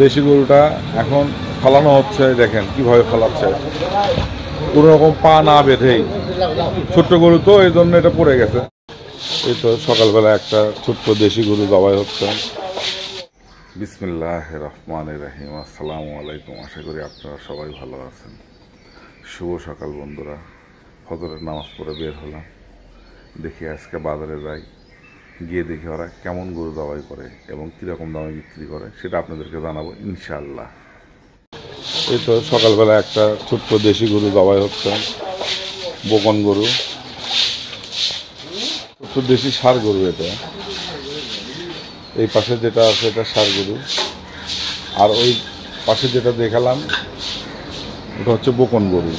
দেশি গরুটা এখন ফালানো হচ্ছে, দেখেন কিভাবে ফালাচ্ছে, কোনো রকম পা না বেঁধেই। ছোট্ট গরু তো এই জন্য এটা পড়ে গেছে। এই তো সকালবেলা একটা ছোট্ট দেশি গরু জবাই হচ্ছে। বিসমিল্লাহির রহমানির রহিম। আসসালামু আলাইকুম। আশা করি আপনারা সবাই ভালো আছেন। শুভ সকাল বন্ধুরা। ফজরের নামাজ পড়ে বের হলাম, দেখি আজকে বাজারে যাই, গিয়ে দেখি ওরা কেমন গরু জবাই করে এবং কীরকম দামে বিক্রি করে সেটা আপনাদেরকে জানাবো ইনশাআল্লাহ। এই তো সকালবেলা একটা ছোট্ট দেশি গরু জবাই হচ্ছে, বকন গরু, ছোট্ট দেশি ষাঁড় গরু। এটা এই পাশে যেটা আছে এটা ষাঁড় গরু, আর ওই পাশে যেটা দেখালাম ওটা হচ্ছে বকন গরু।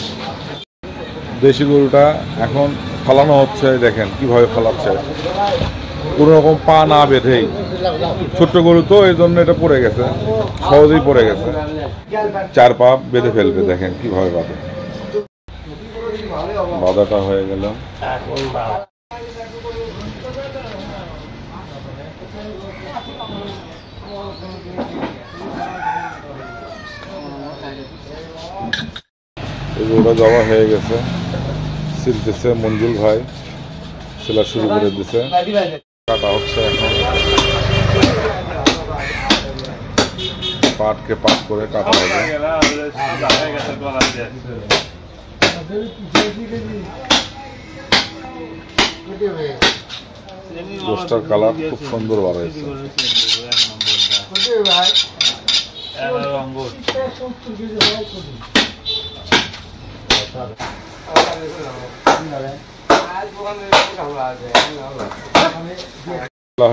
দেশি গরুটা এখন ফালানো হচ্ছে, দেখেন কিভাবে ফালাচ্ছে, কোনো রকম পা না বেঁধেই। ছোট্ট গরু তো এই জন্য এটা পড়ে গেছে, সহজেই পড়ে গেছে। 4 পা বেঁধে ফেলবে, দেখেন কিভাবে বাঁধে। বাঁধাটা হয়ে গেল। এই গরুটা জবা হয়ে গেছে, সিলতেছে মঞ্জুল ভাই, সেলা শুরু করে দিছে। কাটা হচ্ছে এখন, পাটকে পাট করে কাটা হবে। গোশটার কালার খুব সুন্দর বাড়াইছে।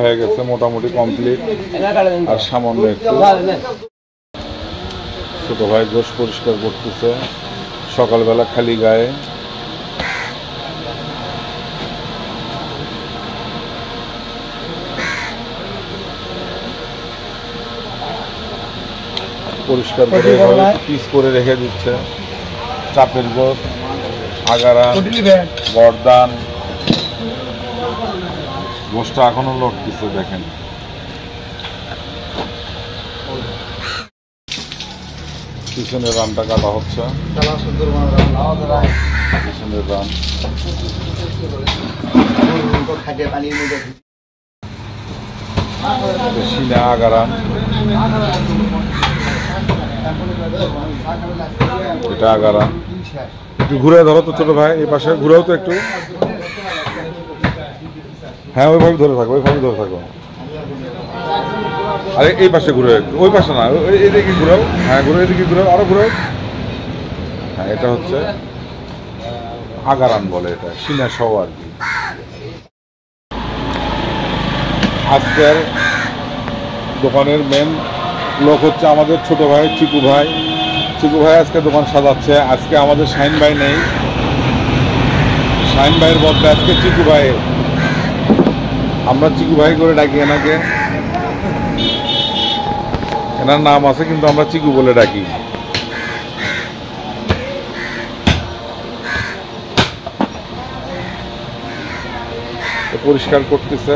হয়ে গেছে মোটামুটি কমপ্লিট, আর সামান্য একটু। ছোট ভাই গোশ পরিষ্কার করতেছে সকালবেলা খালি গায়ে। পরিষ্কার করে পিস করে রেখে দিচ্ছে। চাপের গোশ, আগারা, বরদান, গোশটা এখনো লড়তেছে, দেখেন। পিছনের রানটা কাটা হচ্ছে, পিছনের রান। সিনা আগারা, এটা আগারা। একটু ঘুরে ধরো তো ছোট ভাই, এই পাশে ঘুরেও তো একটু। হ্যাঁ, ওইভাবে ধরে থাকো, ওইভাবে ধরে থাকো। আরে এই পাশে ঘুরে একটু, ওই পাশে না, এদিকে ঘুরাও। হ্যাঁ ঘুরে, এদিকে ঘুরাও, আরো ঘুরাও। হ্যাঁ, এটা হচ্ছে আগারান বলে, এটা সিনা সহ আর কি। আজকের দোকানের মেন লোক হচ্ছে আমাদের ছোট ভাই চিকু ভাই। চিকু ভাই আজকে দোকান সাজাচ্ছে। আজকে আমাদের শাহিন ভাই নেই, শাহিন ভাইয়ের বদলে আজকে চিকু ভাই। আমরা চিকু ভাই করে ডাকি এনাকে, এনার নাম আছে কিন্তু আমরা চিকু বলে ডাকি। পরিষ্কার করতেছে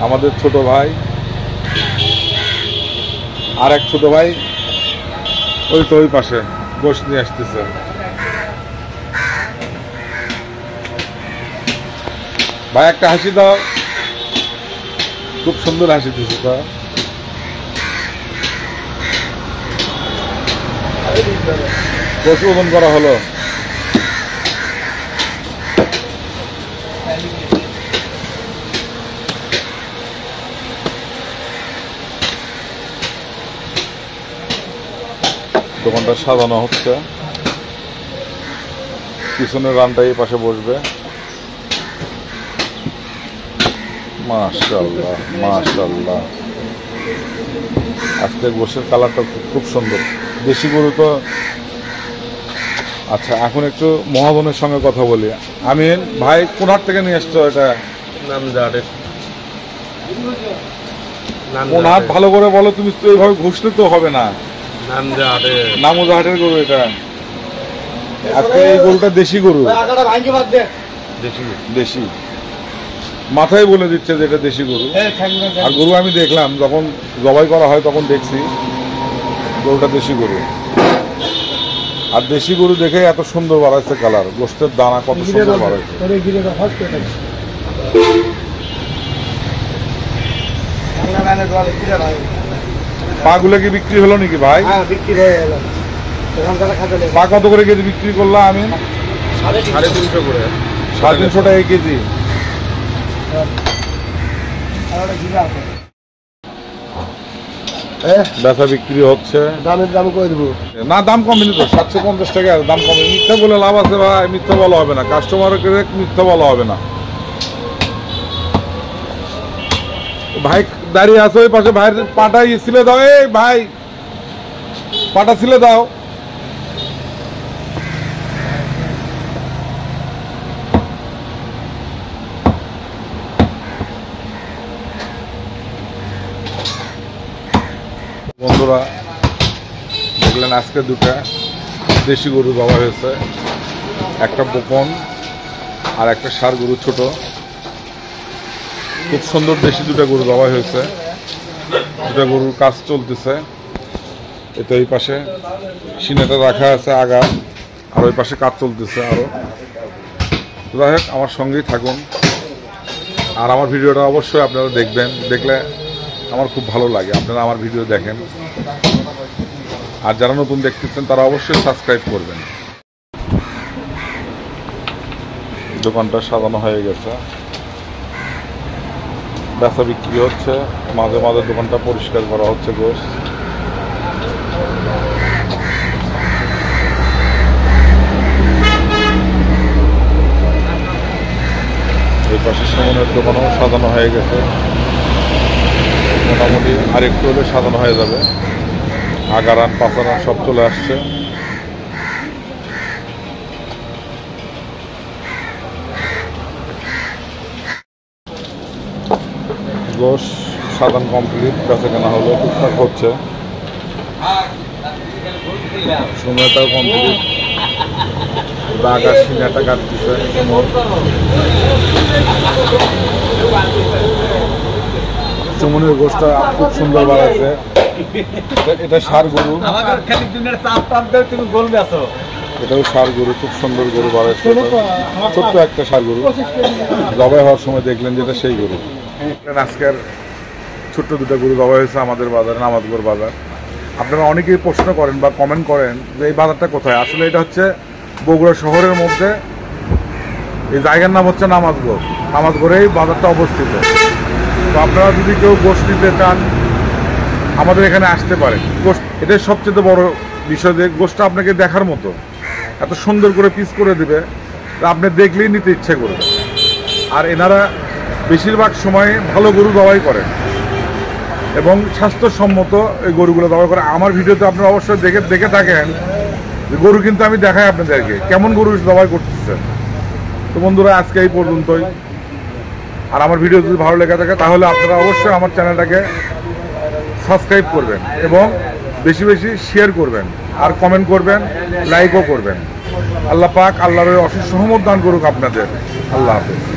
আমাদের ছোট ভাই। আর এক ছোট ভাই ওই তো ওই পাশে গোশ নিয়ে আসতেছে। ভাই একটা হাসি দাও, খুব সুন্দর হাসি দিচ্ছে তো। গোশ ওজন করা হলো। দোকানটা সাজানো হচ্ছে, পিছনের রানটা এই পাশে বসবে। মাশাআল্লাহ মাশাআল্লাহ, আজকে গোশের কালারটা খুব সুন্দর। দেশি গরু তো। আচ্ছা, এখন একটু মহাজনের সঙ্গে কথা বলি। আমিন ভাই, কোন হাট থেকে নিয়ে আসছো এটা? কোন হাট ভালো করে বলো, তুমি তো এইভাবে ঘুষলে তো হবে না। নামুজাহাটের গরু এটা। আজকে এই গরুটা দেশি গরু, দেশি। মাথায় বলে দিচ্ছে যে এটা দেশি গরু। আর গরু আমি দেখলাম যখন জবাই করা হয় তখন দেখছি গরুটা দেশি গরু। আর দেশি গরু দেখে এত সুন্দর বাড়াইছে কালার, গোস্তের দানা কত সুন্দর বাড়াইছে। পাগুলো কি বিক্রি হলো নাকি ভাই? পা কত করে কেজি বিক্রি করলাম আমি? 350 করে। 350 টাকা কেজি। বেচা বিক্রি হচ্ছে। দাম করে দেবো না, দাম কমেনি তো, 750 টাকা দাম কমে। মিথ্যা বলে লাভ আছে ভাই? মিথ্যা বলা হবে না, কাস্টমারকে মিথ্যা বলা হবে না। ভাই দাঁড়িয়ে আছে ওই পাশে, ভাইয়ের পাটা ছিলে দাও। এই ভাই পাটা ছিলে দাও। বন্ধুরা দেখলেন আজকে দুটা দেশি গরু দেওয়া হয়েছে, একটা বোকন আর একটা ষাঁড় গরু ছোট। খুব সুন্দর দেশি দুটা গরু দেওয়া হয়েছে। দুটা গরুর কাজ চলতেছে। এতে এই পাশে সিনেটা রাখা আছে আগা, আর ওই পাশে কাজ চলতেছে আরো। যাই হোক, আমার সঙ্গেই থাকুন আর আমার ভিডিওটা অবশ্যই আপনারা দেখবেন। দেখলে আমার খুব ভালো লাগে আপনারা আমার ভিডিও দেখেন। আর যারা নতুন দেখতেছেন তারা অবশ্যই সাবস্ক্রাইব করবেন। দোকানটা সাজানো হয়ে গেছে, বেচা বিক্রি হচ্ছে, মাঝে মাঝে দোকানটা পরিষ্কার করা হচ্ছে। গোশ এই পাশে সামনের দোকানও সাজানো হয়ে গেছে, মোটামুটি আরেকটু হলে সাজানো হয়ে যাবে। আগারান পাচারান সব চলে আসছে। গোশ সাধারণ কমপ্লিট, বেচা কেনা হলো, টুকটাক হচ্ছে, সময়টাও কমপ্লিট। আগা সিনাটা কাটতেছে। চুমনের গোশটা খুব সুন্দর বাড়াচ্ছে। এটা ষাঁড় গরু, এটাও ষাঁড় গরু, খুব সুন্দর গরু বাড়াচ্ছে। ছোট্ট একটা ষাঁড় গরু জবাই হওয়ার সময় দেখলেন যেটা সেই গরু। আজকের ছোট্ট দুটো গরু জবাই হয়েছে আমাদের বাজারে, নামাজগড় বাজার। আপনারা অনেকেই প্রশ্ন করেন বা কমেন্ট করেন যে এই বাজারটা কোথায়। আসলে এটা হচ্ছে বগুড়া শহরের মধ্যে, এই জায়গার নাম হচ্ছে নামাজগড়। নামাজগড়েই বাজারটা অবস্থিত। তো আপনারা যদি কেউ গোশ নিতে চান আমাদের এখানে আসতে পারেন। গোশ এটাই সবচেয়ে বড় বিষয় যে গোশটা আপনাকে দেখার মতো, এত সুন্দর করে পিস করে দেবে আপনি দেখলেই নিতে ইচ্ছে করবে। আর এনারা বেশিরভাগ সময় ভালো গরু জবাই করেন এবং স্বাস্থ্যসম্মত এই গরুগুলো জবাই করে। আমার ভিডিওতে আপনারা অবশ্যই দেখে থাকেন যে গরু কিন্তু আমি দেখাই আপনাদেরকে কেমন গরু জবাই করতেছে। তো বন্ধুরা আজকে এই পর্যন্তই। আর আমার ভিডিও যদি ভালো লেগে থাকে তাহলে আপনারা অবশ্যই আমার চ্যানেলটাকে সাবস্ক্রাইব করবেন এবং বেশি বেশি শেয়ার করবেন আর কমেন্ট করবেন, লাইকও করবেন। আল্লাহ পাক আল্লাহর অশেষ রহমত দান করুক আপনাদের। আল্লাহ হাফেজ।